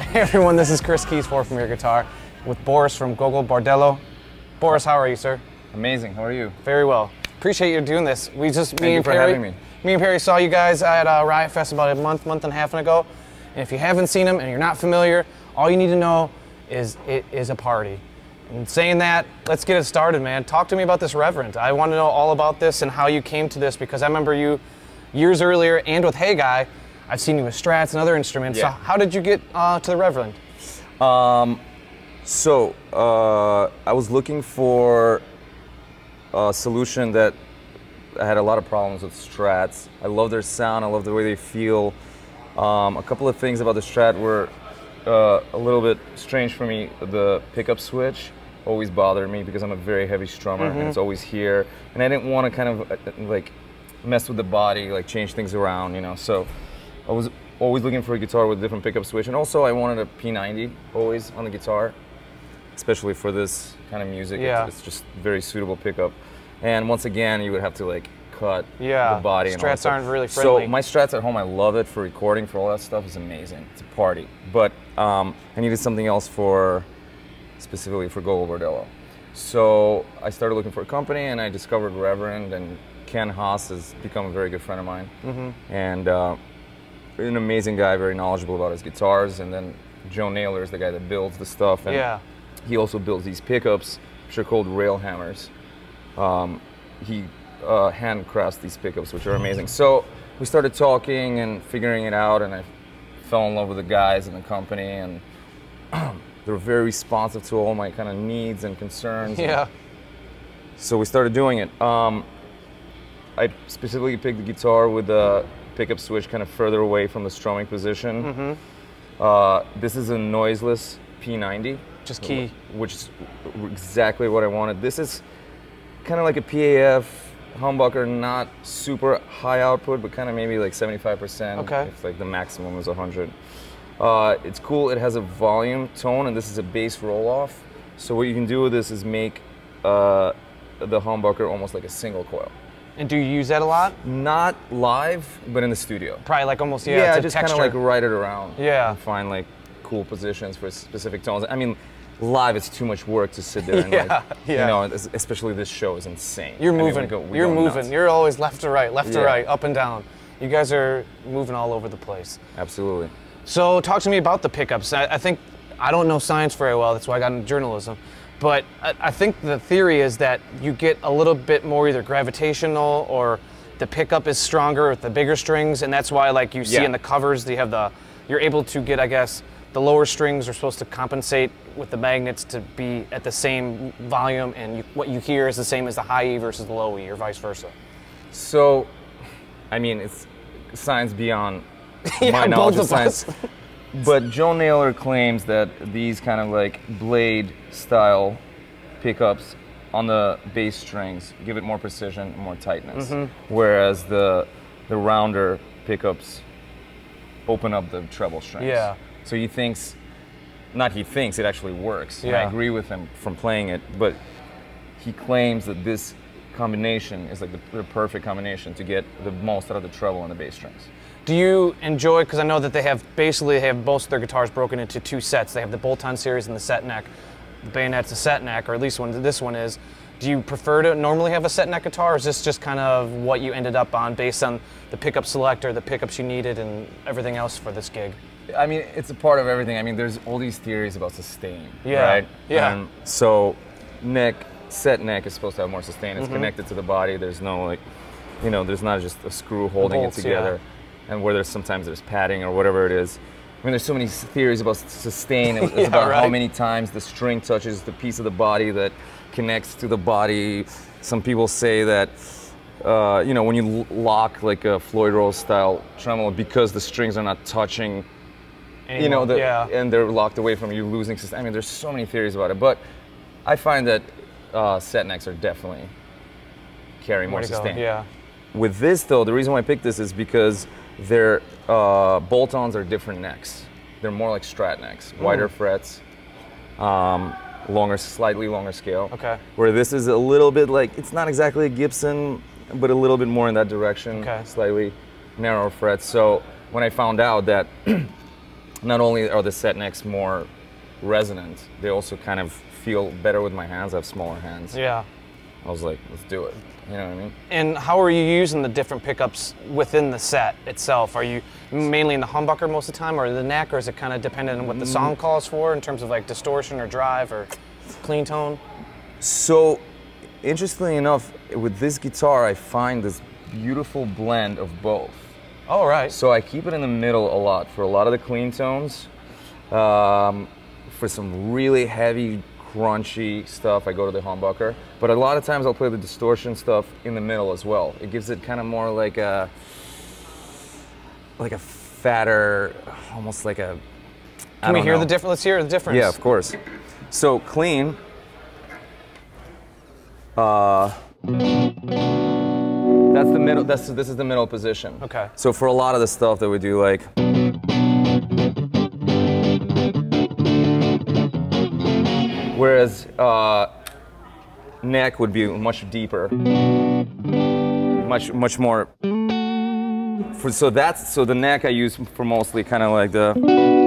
Hey everyone, this is Chris Keys, from your guitar, with Boris from Gogol Bordello. Boris, how are you, sir? Amazing. How are you? Very well. Appreciate you doing this. Thank you for having me. Me and Perry saw you guys at Riot Fest about a month and a half ago. And if you haven't seen them and you're not familiar, all you need to know is it is a party. And saying that, let's get it started, man. Talk to me about this Reverend. I want to know all about this and how you came to this, because I remember you years earlier and with Hey Guy, I've seen you with Strats and other instruments. Yeah. So how did you get to the Reverend? I was looking for a solution that I had a lot of problems with Strats. I love their sound, I love the way they feel. A couple of things about the Strat were a little bit strange for me. The pickup switch always bothered me because I'm a very heavy strummer and it's always here. And I didn't want to kind of like mess with the body, like change things around, you know. So I was always looking for a guitar with a different pickup switch. And also I wanted a P90 always on the guitar, especially for this kind of music. Yeah. It's just very suitable pickup. And once again, you would have to like cut the body. And all Strats that aren't really friendly. So my Strats at home, I love it for recording, for all that stuff. It's amazing. It's a party. But I needed something else specifically for Gogol Bordello. So I started looking for a company, and I discovered Reverend, and Ken Haas has become a very good friend of mine. And an amazing guy, very knowledgeable about his guitars. And then Joe Naylor is the guy that builds the stuff. And he also builds these pickups, which are called rail hammers. He handcrafts these pickups, which are amazing. So we started talking and figuring it out, and I fell in love with the guys in the company, and they were very responsive to all my kind of needs and concerns. Yeah. So we started doing it. I specifically picked the guitar with the pickup switch kind of further away from the strumming position. This is a noiseless P90. Just key. Which is exactly what I wanted. This is kind of like a PAF humbucker, not super high output, but kind of maybe like 75%. Okay. It's like the maximum is 100. It's cool. It has a volume tone, and this is a bass roll-off. So what you can do with this is make the humbucker almost like a single coil. And do you use that a lot? Not live, but in the studio. Probably like almost, Yeah, it's I just kind of like ride it around. Yeah. And find like cool positions for specific tones. I mean, live it's too much work to sit there and you know, especially this show is insane. You're moving. You're moving. Nuts. You're always left to right, left to right, up and down. You guys are moving all over the place. Absolutely. So talk to me about the pickups. I think, I don't know science very well, that's why I got into journalism. But I think the theory is that you get a little bit more either gravitational, or the pickup is stronger with the bigger strings, and that's why, like you see in the covers, they have you're able to get, I guess, the lower strings are supposed to compensate with the magnets to be at the same volume, and what you hear is the same as the high E versus the low E, or vice versa. So, I mean, it's science beyond my knowledge of science. But Joe Naylor claims that these kind of like blade style pickups on the bass strings give it more precision and more tightness, whereas the rounder pickups open up the treble strings. Yeah. So he thinks, it actually works. Yeah. And I agree with him from playing it, but he claims that this combination is like the perfect combination to get the most out of the treble and the bass strings. Do you enjoy, because I know that they have most of their guitars broken into two sets. They have the bolt-on series and the set neck. The bayonet's a set neck, or at least this one is. Do you prefer to normally have a set neck guitar, or is this just kind of what you ended up on based on the pickup selector, the pickups you needed, and everything else for this gig? I mean, it's a part of everything. I mean, there's all these theories about sustain, Yeah. right? Yeah. So set neck is supposed to have more sustain. It's connected to the body. There's no like, you know, there's not just a screw holding it together. And where sometimes there's padding or whatever it is. I mean, there's so many theories about sustain. It's about how many times the string touches the piece of the body that connects to the body. Some people say that, you know, when you lock like a Floyd Rose style tremolo, because the strings are not touching, you know, and they're locked away from you, losing sustain. I mean, there's so many theories about it, but I find that set necks are definitely carry more sustain. Yeah. With this though, the reason why I picked this is because their bolt-ons are different necks. They're more like Strat necks, wider frets, slightly longer scale. Okay. Where this is a little bit like, it's not exactly a Gibson, but a little bit more in that direction, slightly narrower frets. So when I found out that not only are the set necks more resonant, they also kind of feel better with my hands. I have smaller hands. Yeah. I was like, let's do it. You know what I mean? And how are you using the different pickups within the set itself? Are you mainly in the humbucker most of the time, or the neck, or is it kind of dependent on what the song calls for in terms of like distortion or drive or clean tone? So, interestingly enough, with this guitar, I find this beautiful blend of both. Oh, right. So I keep it in the middle a lot for a lot of the clean tones. For some really heavy, crunchy stuff, I go to the humbucker. But a lot of times I'll play the distortion stuff in the middle as well. It gives it kind of more like a fatter, almost like a. Can we hear the difference? Let's hear the difference. Yeah, of course. So clean. That's the middle. This is the middle position. Okay. So for a lot of the stuff that we do, like. Whereas neck would be much deeper, much more. So the neck I use for mostly kind of like the.